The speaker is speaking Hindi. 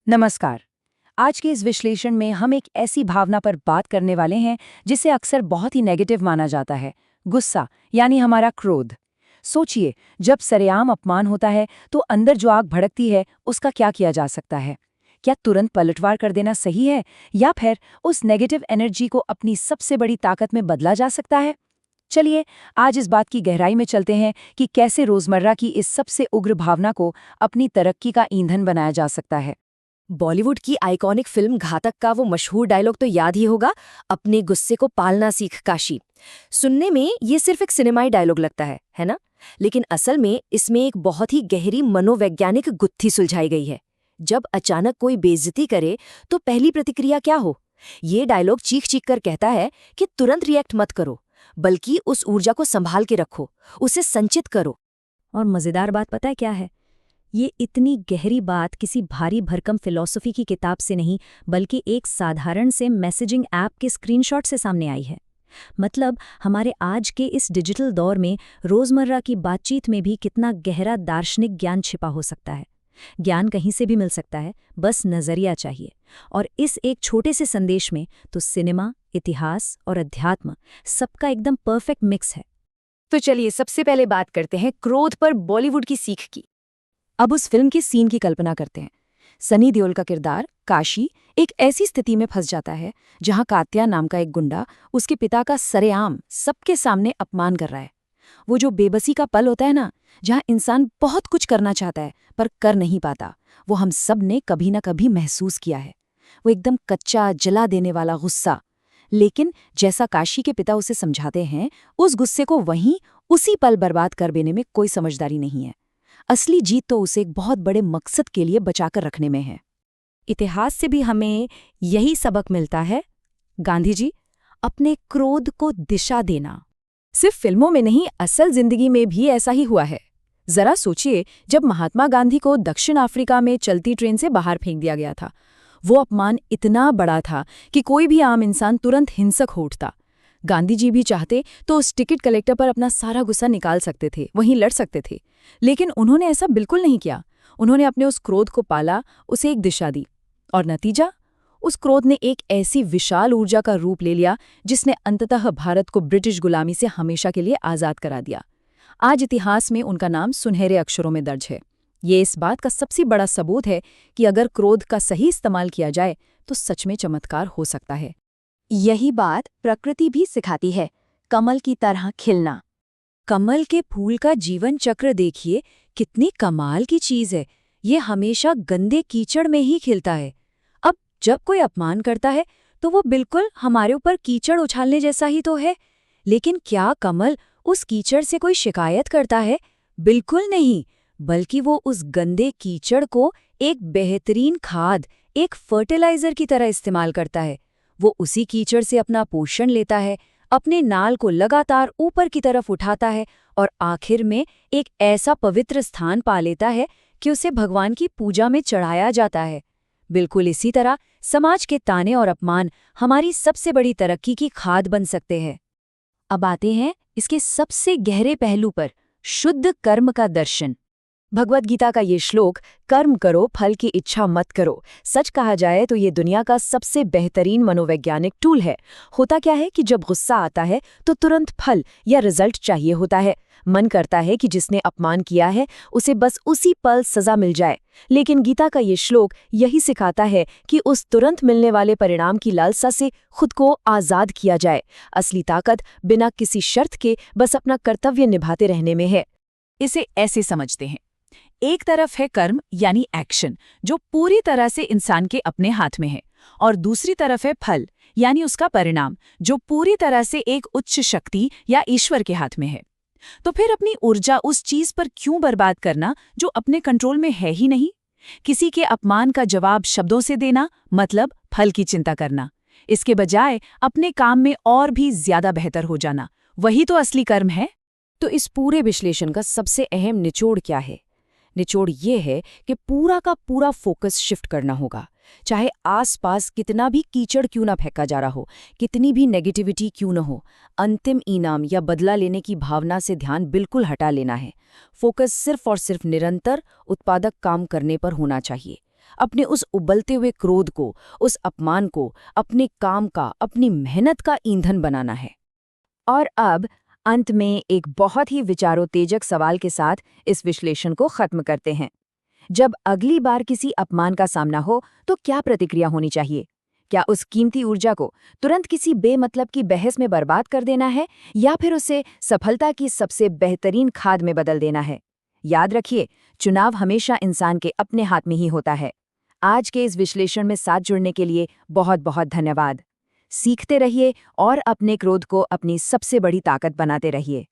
नमस्कार। आज के इस विश्लेषण में हम एक ऐसी भावना पर बात करने वाले हैं जिसे अक्सर बहुत ही नेगेटिव माना जाता है, गुस्सा यानी हमारा क्रोध। सोचिए, जब सरेआम अपमान होता है तो अंदर जो आग भड़कती है उसका क्या किया जा सकता है? क्या तुरंत पलटवार कर देना सही है या फिर उस नेगेटिव एनर्जी को अपनी सबसे बड़ी ताकत में बदला जा सकता है? चलिए, आज इस बात की गहराई में चलते हैं कि कैसे रोजमर्रा की इस सबसे उग्र भावना को अपनी तरक्की का ईंधन बनाया जा सकता है। बॉलीवुड की आइकॉनिक फिल्म घातक का वो मशहूर डायलॉग तो याद ही होगा, अपने गुस्से को पालना सीख काशी। सुनने में ये सिर्फ एक सिनेमाई डायलॉग लगता है ना? लेकिन असल में इसमें एक बहुत ही गहरी मनोवैज्ञानिक गुत्थी सुलझाई गई है। जब अचानक कोई बेइज्जती करे तो पहली प्रतिक्रिया क्या हो? ये डायलॉग चीख चीख कर कहता है कि तुरंत रिएक्ट मत करो, बल्कि उस ऊर्जा को संभाल के रखो, उसे संचित करो। और मजेदार बात पता है क्या है? ये इतनी गहरी बात किसी भारी भरकम फिलॉसफी की किताब से नहीं, बल्कि एक साधारण से मैसेजिंग ऐप के स्क्रीनशॉट से सामने आई है। मतलब हमारे आज के इस डिजिटल दौर में रोजमर्रा की बातचीत में भी कितना गहरा दार्शनिक ज्ञान छिपा हो सकता है। ज्ञान कहीं से भी मिल सकता है, बस नजरिया चाहिए। और इस एक छोटे से संदेश में तो सिनेमा, इतिहास और अध्यात्म सबका एकदम परफेक्ट मिक्स है। तो चलिए, सबसे पहले बात करते हैं क्रोध पर बॉलीवुड की सीख की। अब उस फिल्म के सीन की कल्पना करते हैं। सनी देओल का किरदार काशी एक ऐसी स्थिति में फंस जाता है जहां कात्या नाम का एक गुंडा उसके पिता का सरेआम सबके सामने अपमान कर रहा है। वो जो बेबसी का पल होता है ना, जहां इंसान बहुत कुछ करना चाहता है पर कर नहीं पाता, वो हम सब ने कभी ना कभी महसूस किया है। वो एकदम कच्चा, जला देने वाला गुस्सा। लेकिन जैसा काशी के पिता उसे समझाते हैं, उस गुस्से को वहीं उसी पल बर्बाद कर देने में कोई समझदारी नहीं है। असली जीत तो उसे एक बहुत बड़े मकसद के लिए बचाकर रखने में है। इतिहास से भी हमें यही सबक मिलता है। गांधी जी, अपने क्रोध को दिशा देना। सिर्फ फिल्मों में नहीं, असल जिंदगी में भी ऐसा ही हुआ है। जरा सोचिए, जब महात्मा गांधी को दक्षिण अफ्रीका में चलती ट्रेन से बाहर फेंक दिया गया था, वो अपमान इतना बड़ा था कि कोई भी आम इंसान तुरंत हिंसक हो उठता। गांधी जी भी चाहते तो उस टिकट कलेक्टर पर अपना सारा गुस्सा निकाल सकते थे, वहीं लड़ सकते थे। लेकिन उन्होंने ऐसा बिल्कुल नहीं किया। उन्होंने अपने उस क्रोध को पाला, उसे एक दिशा दी। और नतीजा? उस क्रोध ने एक ऐसी विशाल ऊर्जा का रूप ले लिया जिसने अंततः भारत को ब्रिटिश गुलामी से हमेशा के लिए आज़ाद करा दिया। आज इतिहास में उनका नाम सुनहरे अक्षरों में दर्ज है। ये इस बात का सबसे बड़ा सबूत है कि अगर क्रोध का सही इस्तेमाल किया जाए तो सच में चमत्कार हो सकता है। यही बात प्रकृति भी सिखाती है, कमल की तरह खिलना। कमल के फूल का जीवन चक्र देखिए, कितनी कमाल की चीज है। ये हमेशा गंदे कीचड़ में ही खिलता है। अब जब कोई अपमान करता है तो वो बिल्कुल हमारे ऊपर कीचड़ उछालने जैसा ही तो है। लेकिन क्या कमल उस कीचड़ से कोई शिकायत करता है? बिल्कुल नहीं, बल्कि वो उस गंदे कीचड़ को एक बेहतरीन खाद, एक फर्टिलाइजर की तरह इस्तेमाल करता है। वो उसी कीचड़ से अपना पोषण लेता है, अपने नाल को लगातार ऊपर की तरफ उठाता है और आखिर में एक ऐसा पवित्र स्थान पा लेता है कि उसे भगवान की पूजा में चढ़ाया जाता है। बिल्कुल इसी तरह समाज के ताने और अपमान हमारी सबसे बड़ी तरक्की की खाद बन सकते हैं। अब आते हैं इसके सबसे गहरे पहलू पर, शुद्ध कर्म का दर्शन। भगवद गीता का ये श्लोक, कर्म करो फल की इच्छा मत करो, सच कहा जाए तो ये दुनिया का सबसे बेहतरीन मनोवैज्ञानिक टूल है। होता क्या है कि जब गुस्सा आता है तो तुरंत फल या रिजल्ट चाहिए होता है। मन करता है कि जिसने अपमान किया है उसे बस उसी पल सजा मिल जाए। लेकिन गीता का ये श्लोक यही सिखाता है कि उस तुरंत मिलने वाले परिणाम की लालसा से खुद को आज़ाद किया जाए। असली ताकत बिना किसी शर्त के बस अपना कर्तव्य निभाते रहने में है। इसे ऐसे समझते हैं, एक तरफ है कर्म यानी एक्शन, जो पूरी तरह से इंसान के अपने हाथ में है, और दूसरी तरफ है फल यानी उसका परिणाम, जो पूरी तरह से एक उच्च शक्ति या ईश्वर के हाथ में है। तो फिर अपनी ऊर्जा उस चीज पर क्यों बर्बाद करना जो अपने कंट्रोल में है ही नहीं? किसी के अपमान का जवाब शब्दों से देना मतलब फल की चिंता करना। इसके बजाय अपने काम में और भी ज्यादा बेहतर हो जाना, वही तो असली कर्म है। तो इस पूरे विश्लेषण का सबसे अहम निचोड़ क्या है? निचोड़ ये है कि पूरा का पूरा फोकस शिफ्ट करना होगा। चाहे आसपास कितना भी कीचड़ क्यों ना फेंका जा रहा हो, कितनी भी नेगेटिविटी क्यों न हो, अंतिम इनाम या बदला लेने की भावना से ध्यान बिल्कुल हटा लेना है। फोकस सिर्फ और सिर्फ निरंतर उत्पादक काम करने पर होना चाहिए। अपने उस उबलते हुए क्रोध को, उस अपमान को अपने काम का, अपनी मेहनत का ईंधन बनाना है। और अब अंत में एक बहुत ही विचारोत्तेजक सवाल के साथ इस विश्लेषण को खत्म करते हैं। जब अगली बार किसी अपमान का सामना हो तो क्या प्रतिक्रिया होनी चाहिए? क्या उस कीमती ऊर्जा को तुरंत किसी बेमतलब की बहस में बर्बाद कर देना है, या फिर उसे सफलता की सबसे बेहतरीन खाद में बदल देना है? याद रखिए, चुनाव हमेशा इंसान के अपने हाथ में ही होता है। आज के इस विश्लेषण में साथ जुड़ने के लिए बहुत बहुत धन्यवाद। सीखते रहिए और अपने क्रोध को अपनी सबसे बड़ी ताकत बनाते रहिए।